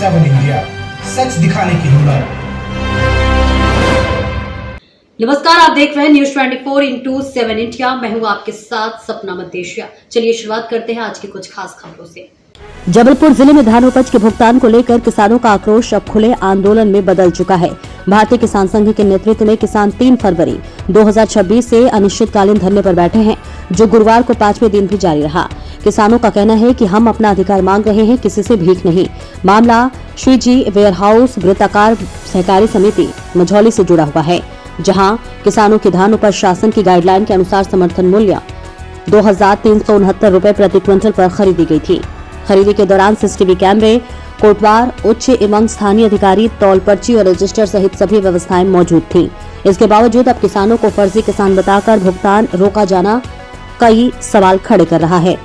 7 India, सच दिखाने की हिम्मत। नमस्कार, आप देख रहे हैं न्यूज 24/7 इंडिया। मैं हूं आपके साथ सपना मदेशिया। चलिए शुरुआत करते हैं आज की कुछ खास खबरों से। जबलपुर जिले में धान उपज के भुगतान को लेकर किसानों का आक्रोश अब खुले आंदोलन में बदल चुका है। भारतीय किसान संघ के नेतृत्व में किसान 3 फरवरी 2026 से अनिश्चितकालीन धरने पर बैठे हैं, जो गुरुवार को 5वें दिन भी जारी रहा। किसानों का कहना है कि हम अपना अधिकार मांग रहे हैं, किसी से भीख नहीं। मामला श्रीजी वेयरहाउस वृत्ताकार सहकारी समिति मझौली से जुड़ा हुआ है, जहां किसानों की धान उपज शासन की गाइडलाइन के अनुसार समर्थन मूल्य 2369 रुपए प्रति क्विंटल पर खरीदी गई थी। खरीदी के दौरान सीसीटीवी कैमरे, कोटवार, उच्च एवं स्थानीय अधिकारी, टोल पर्ची और रजिस्टर सहित सभी व्यवस्थाएं मौजूद थीं। इसके बावजूद अब किसानों को फर्जी किसान बताकर भुगतान रोका जाना कई सवाल खड़े कर रहा है।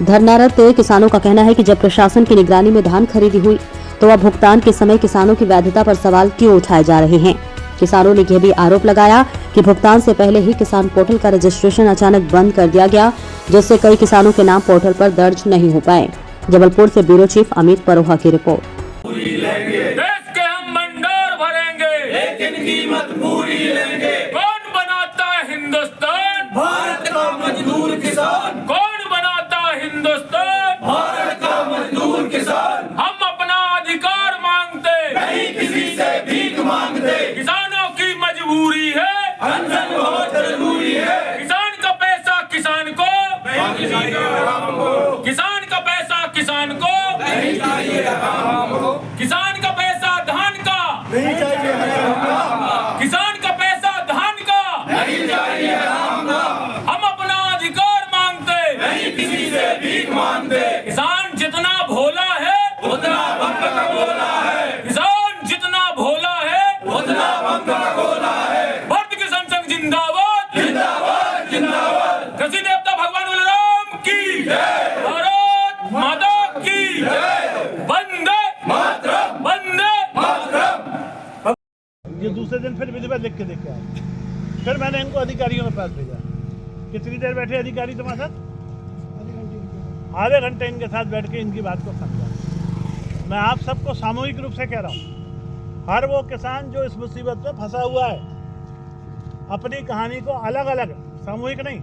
धरनारत किसानों का कहना है कि जब प्रशासन की निगरानी में धान खरीदी हुई, तो अब भुगतान के समय किसानों की वैधता पर सवाल क्यों उठाए जा रहे हैं। किसानों ने यह भी आरोप लगाया कि भुगतान से पहले ही किसान पोर्टल का रजिस्ट्रेशन अचानक बंद कर दिया गया, जिससे कई किसानों के नाम पोर्टल पर दर्ज नहीं हो पाए। जबलपुर से ब्यूरो चीफ अमित परोहा की रिपोर्ट। देश के हम भंडार भरेंगे, लेकिन कीमत पूरी लेंगे। कौन बनाता है हिंदुस्तान? भारत का मजदूर किसान। कौन बनाता है हिंदुस्तान? भारत का मजदूर किसान। हम अपना अधिकार मांगते, नहीं किसी से भीख मांगते। किसानों की मजबूरी है, अनशन बहुत जरूरी है। किसान का पैसा किसान को नहीं चाहिए, किसान का पैसा किसान को नहीं चाहिए, किसान का पैसा धान का नहीं चाहिए, किसान का पैसा धान का नहीं चाहिए। हम अपना अधिकार मांगते, नहीं किसी से भीख मांगते। किसान जितना भोला है उतना भक्त का भोला है। किसान जितना भोला है उतना भक्त का भोला है। भारतीय किसान संघ जिंदाबाद, जिंदाबाद, जिंदाबाद। कृषि देवता भगवान बलराम की जय, भारत माता की जय, वंदे मातरम, वंदे मातरम। ये दूसरे दिन फिर विधिवत लिख के देके आए। फिर मैंने इनको अधिकारियों के पास भेजा। कितनी देर बैठे अधिकारी तुम्हारे साथ? आधे घंटे इनके साथ बैठ के इनकी बात को समझा। मैं आप सबको सामूहिक रूप से कह रहा हूँ, हर वो किसान जो इस मुसीबत में फंसा हुआ है, अपनी कहानी को अलग अलग, सामूहिक नहीं,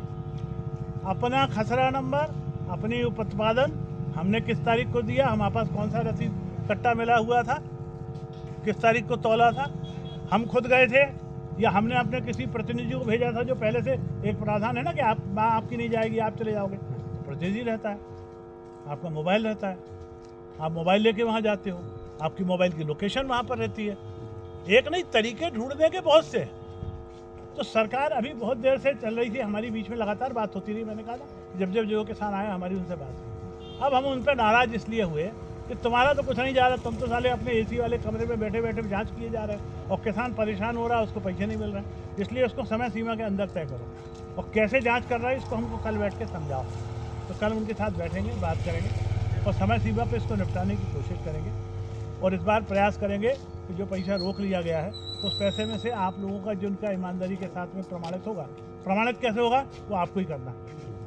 अपना खसरा नंबर, अपनी उत्पादन हमने किस तारीख को दिया, हमारे पास कौन सा रसीद कट्टा मिला हुआ था, किस तारीख को तौला था, हम खुद गए थे या हमने अपने किसी प्रतिनिधि को भेजा था, जो पहले से एक प्रावधान है ना कि आपकी नहीं जाएगी, आप चले जाओगे। प्रतिनिधि रहता है, आपका मोबाइल रहता है, आप मोबाइल लेके वहाँ जाते हो, आपकी मोबाइल की लोकेशन वहाँ पर रहती है। एक नहीं, तरीके ढूंढने के बहुत से। तो सरकार अभी बहुत देर से चल रही थी, हमारी बीच में लगातार बात होती रही। मैंने कहा था जब जब जो किसान आए हमारी उनसे बात हुई। अब हम उन पर नाराज इसलिए हुए कि तुम्हारा तो कुछ नहीं जा रहा, तुम तो साले अपने एसी वाले कमरे में बैठे बैठे जांच किए जा रहे हैं, और किसान परेशान हो रहा है, उसको पैसे नहीं मिल रहे हैं। इसलिए उसको समय सीमा के अंदर तय करो, और कैसे जांच कर रहा है इसको हमको कल बैठ के समझाओ। तो कल उनके साथ बैठेंगे, बात करेंगे और समय सीमा पर इसको निपटाने की कोशिश करेंगे। और इस बार प्रयास करेंगे कि जो पैसा रोक लिया गया है, उस पैसे में से आप लोगों का जो उनका ईमानदारी के साथ में प्रमाणित होगा, प्रमाणित कैसे होगा वो आपको ही करना,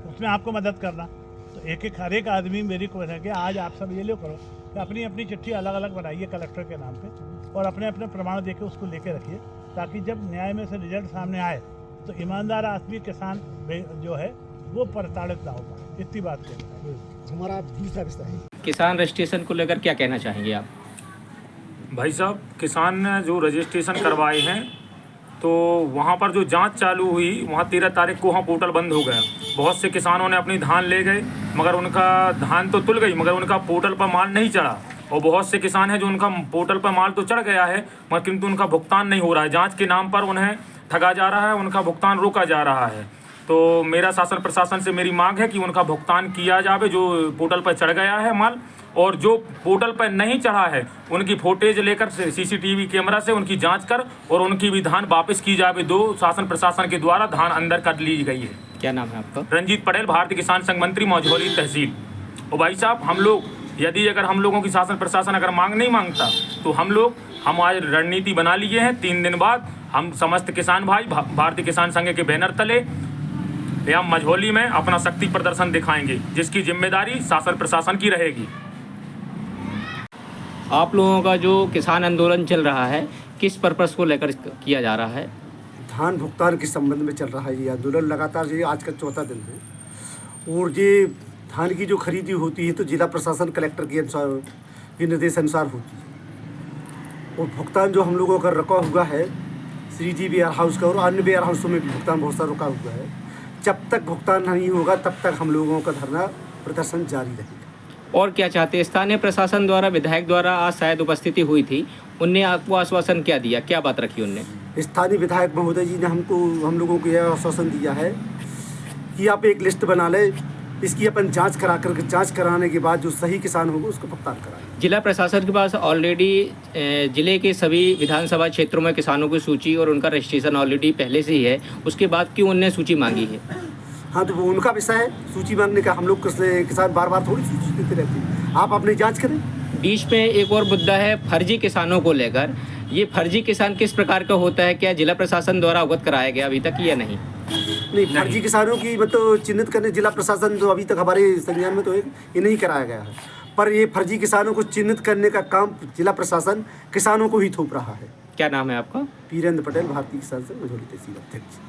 उसमें आपको मदद करना। तो हर एक आदमी मेरी को है कि आज आप सब ये लो करो कि अपनी अपनी चिट्ठी अलग अलग बनाइए कलेक्टर के नाम पे, और अपने अपने प्रमाण देके उसको लेके रखिए, ताकि जब न्याय में से रिजल्ट सामने आए तो ईमानदार आदमी किसान जो है वो प्रताड़ित ना हो पाए। इतनी बात है। हमारा दूसरा विषय है किसान रजिस्ट्रेशन को लेकर क्या कहना चाहेंगे आप? भाई साहब, किसान ने जो रजिस्ट्रेशन करवाए हैं, तो वहाँ पर जो जांच चालू हुई, वहाँ 13 तारीख को वहाँ पोर्टल बंद हो गया। बहुत से किसानों ने अपनी धान ले गए, मगर उनका धान तो तुल गई, मगर उनका पोर्टल पर माल नहीं चढ़ा। और बहुत से किसान हैं जो उनका पोर्टल पर माल तो चढ़ गया है, मगर किंतु उनका भुगतान नहीं हो रहा है। जाँच के नाम पर उन्हें ठगा जा रहा है, उनका भुगतान रोका जा रहा है। तो मेरा शासन प्रशासन से मेरी मांग है कि उनका भुगतान किया जाए, जो पोर्टल पर चढ़ गया है माल, और जो पोर्टल पर नहीं चढ़ा है उनकी फुटेज लेकर सीसीटीवी कैमरा से उनकी जांच कर और उनकी भी धान वापस की जाए। दो शासन प्रशासन के द्वारा धान अंदर कर ली गई है। क्या नाम है आपका? रंजीत पटेल, भारतीय किसान संघ मंत्री, मझौली तहसील। और भाई साहब, हम लोग अगर हम लोगों की शासन प्रशासन अगर मांग नहीं मांगता, तो हम आज रणनीति बना लिए हैं। 3 दिन बाद हम समस्त किसान भाई भारतीय किसान संघ के बैनर तले या मझौली में अपना शक्ति प्रदर्शन दिखाएंगे, जिसकी जिम्मेदारी शासन प्रशासन की रहेगी। आप लोगों का जो किसान आंदोलन चल रहा है किस पर्पस को लेकर किया जा रहा है? धान भुगतान के संबंध में चल रहा है ये आंदोलन लगातार, ये आज का चौथा दिन है। और ये धान की जो खरीदी होती है तो जिला प्रशासन कलेक्टर के अनुसार के निर्देश अनुसार होती है। और भुगतान जो हम लोगों का रुका हुआ है श्री जी वेयर हाउस का और अन्य वेयर हाउसों में भी भुगतान बहुत सारा रुका हुआ है। जब तक भुगतान नहीं होगा तब तक हम लोगों का धरना प्रदर्शन जारी रहेगा। और क्या चाहते हैं? स्थानीय प्रशासन द्वारा, विधायक द्वारा आज शायद उपस्थिति हुई थी, उनने आपको आश्वासन क्या दिया, क्या बात रखी उनने? स्थानीय विधायक महोदय जी ने हम लोगों को यह आश्वासन दिया है कि आप एक लिस्ट बना लें, इसकी अपन जांच कराने के बाद जो सही किसान होगा उसको भुगतान कराएं। जिला प्रशासन के पास ऑलरेडी जिले के सभी विधानसभा क्षेत्रों में किसानों की सूची और उनका रजिस्ट्रेशन ऑलरेडी पहले से ही है, उसके बाद क्यों उनने सूची मांगी है? हाँ, तो वो उनका विषय है सूची मांगने का। हम लोग किसान बार बार थोड़ी सूची देते रहते हैं, आप अपनी जांच करें। बीच में एक और मुद्दा है फर्जी किसानों को लेकर। ये फर्जी किसान किस प्रकार का होता है, क्या जिला प्रशासन द्वारा अवगत कराया गया अभी तक या नहीं? नहीं, फर्जी किसानों की मतलब चिन्हित करने जिला प्रशासन तो अभी तक हमारे संज्ञान में तो ये नहीं कराया गया है, पर ये फर्जी किसानों को चिन्हित करने का काम जिला प्रशासन किसानों को ही थोप रहा है। क्या नाम है आपका? वीरेंद्र पटेल, भारतीय किसान संघ मझौली तहसील अध्यक्ष।